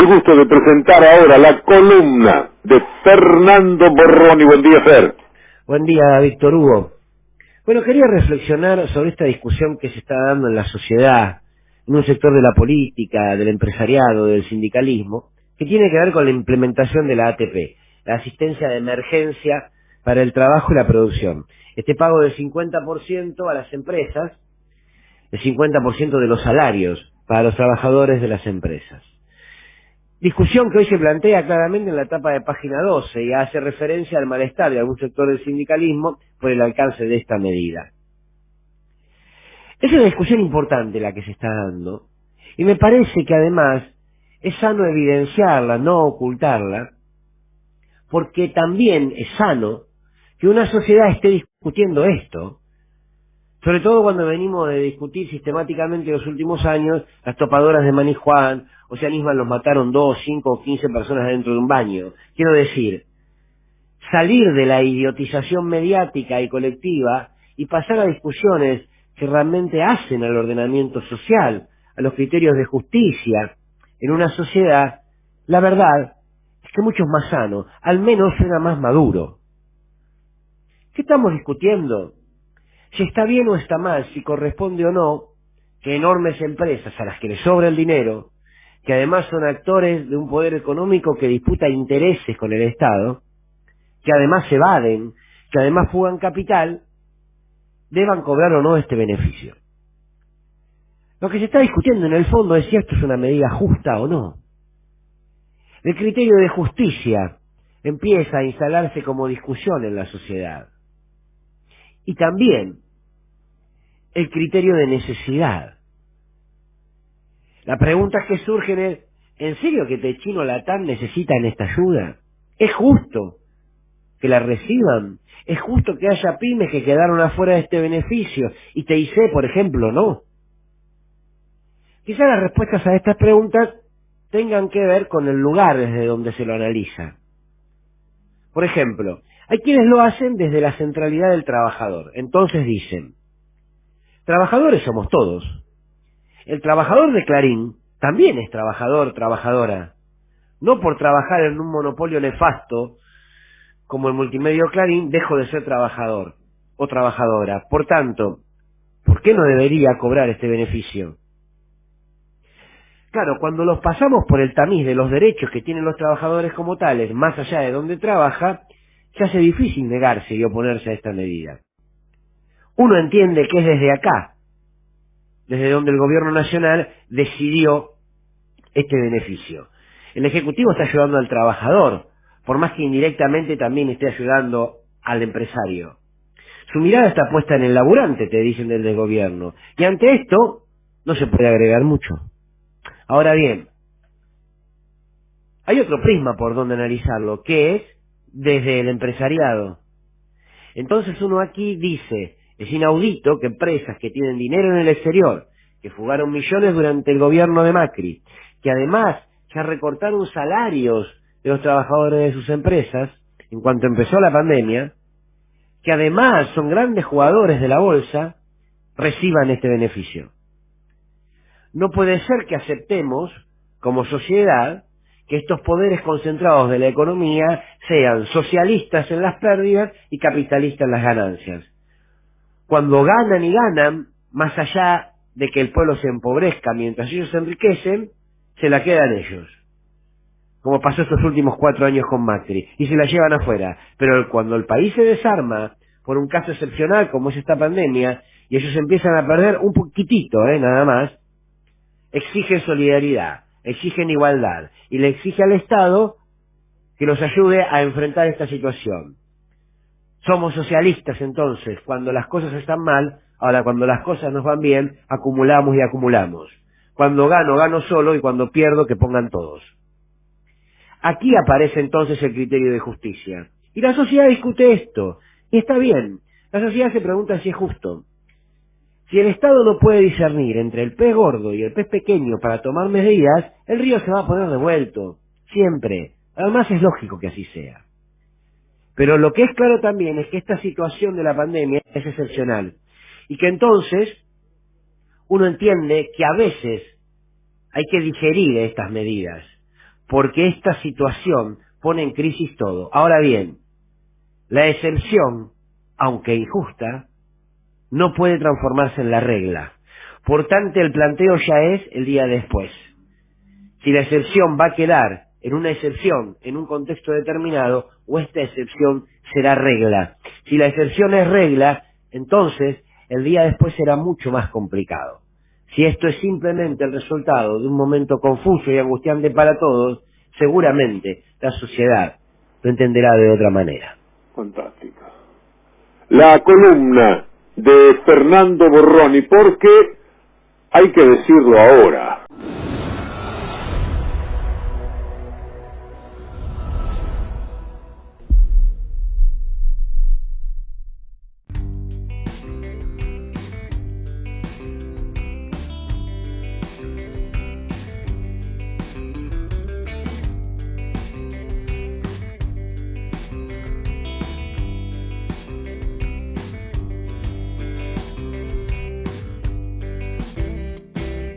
el gusto de presentar ahora la columna de Fernando Borroni. Buen día, Fer. Buen día, Víctor Hugo. Bueno, quería reflexionar sobre esta discusión que se está dando en la sociedad, en un sector de la política, del empresariado, del sindicalismo, que tiene que ver con la implementación de la ATP, la asistencia de emergencia para el trabajo y la producción. Este pago del 50% a las empresas, el 50% de los salarios para los trabajadores de las empresas. Discusión que hoy se plantea claramente en la etapa de página 12 y hace referencia al malestar de algún sector del sindicalismo por el alcance de esta medida. Es una discusión importante la que se está dando y me parece que además es sano evidenciarla, no ocultarla, porque también es sano que una sociedad esté discutiendo esto, sobre todo cuando venimos de discutir sistemáticamente en los últimos años las topadoras de Manijuán, o si a Nisman los mataron 2, 5 o 15 personas dentro de un baño. Quiero decir, salir de la idiotización mediática y colectiva y pasar a discusiones que realmente hacen al ordenamiento social, a los criterios de justicia en una sociedad, la verdad es que mucho es más sano, al menos suena más maduro. ¿Qué estamos discutiendo? Si está bien o está mal, si corresponde o no que enormes empresas a las que les sobra el dinero, que además son actores de un poder económico que disputa intereses con el Estado, que además se evaden, que además fugan capital, deban cobrar o no este beneficio. Lo que se está discutiendo en el fondo es si esto es una medida justa o no. El criterio de justicia empieza a instalarse como discusión en la sociedad. Y también el criterio de necesidad. Las preguntas que surgen es, ¿en serio que Techino Latam necesitan esta ayuda? ¿Es justo que la reciban? ¿Es justo que haya pymes que quedaron afuera de este beneficio? Y TIC, por ejemplo, no. Quizás las respuestas a estas preguntas tengan que ver con el lugar desde donde se lo analiza. Por ejemplo, hay quienes lo hacen desde la centralidad del trabajador. Entonces dicen, trabajadores somos todos. El trabajador de Clarín también es trabajador, trabajadora. No por trabajar en un monopolio nefasto como el multimedio Clarín dejo de ser trabajador o trabajadora. Por tanto, ¿por qué no debería cobrar este beneficio? Claro, cuando los pasamos por el tamiz de los derechos que tienen los trabajadores como tales, más allá de donde trabaja, se hace difícil negarse y oponerse a esta medida. Uno entiende que es desde acá, desde donde el gobierno nacional decidió este beneficio. El Ejecutivo está ayudando al trabajador, por más que indirectamente también esté ayudando al empresario. Su mirada está puesta en el laburante, te dicen desde el gobierno, y ante esto no se puede agregar mucho. Ahora bien, hay otro prisma por donde analizarlo, que es desde el empresariado. Entonces uno aquí dice, es inaudito que empresas que tienen dinero en el exterior, que fugaron millones durante el gobierno de Macri, que además ya recortaron salarios de los trabajadores de sus empresas en cuanto empezó la pandemia, que además son grandes jugadores de la bolsa, reciban este beneficio. No puede ser que aceptemos, como sociedad, que estos poderes concentrados de la economía sean socialistas en las pérdidas y capitalistas en las ganancias. Cuando ganan y ganan, más allá de que el pueblo se empobrezca mientras ellos se enriquecen, se la quedan ellos. Como pasó estos últimos 4 años con Macri, y se la llevan afuera. Pero cuando el país se desarma, por un caso excepcional como es esta pandemia, y ellos empiezan a perder un poquitito, nada más, exigen solidaridad, exigen igualdad, y le exige al Estado que los ayude a enfrentar esta situación. Somos socialistas entonces, cuando las cosas están mal, ahora cuando las cosas nos van bien, acumulamos y acumulamos. Cuando gano, gano solo, y cuando pierdo, que pongan todos. Aquí aparece entonces el criterio de justicia. Y la sociedad discute esto, y está bien. La sociedad se pregunta si es justo. Si el Estado no puede discernir entre el pez gordo y el pez pequeño para tomar medidas, el río se va a poner revuelto, siempre. Además es lógico que así sea. Pero lo que es claro también es que esta situación de la pandemia es excepcional. Y que entonces uno entiende que a veces hay que digerir estas medidas. porque esta situación pone en crisis todo. Ahora bien, la excepción, aunque injusta, no puede transformarse en la regla. Por tanto, el planteo ya es el día después. Si la excepción va a quedar en una excepción en un contexto determinado, o esta excepción será regla. Si la excepción es regla, entonces el día después será mucho más complicado. Si esto es simplemente el resultado de un momento confuso y angustiante para todos, seguramente la sociedad lo entenderá de otra manera. Fantástico. La columna de Fernando Borroni, porque hay que decirlo ahora.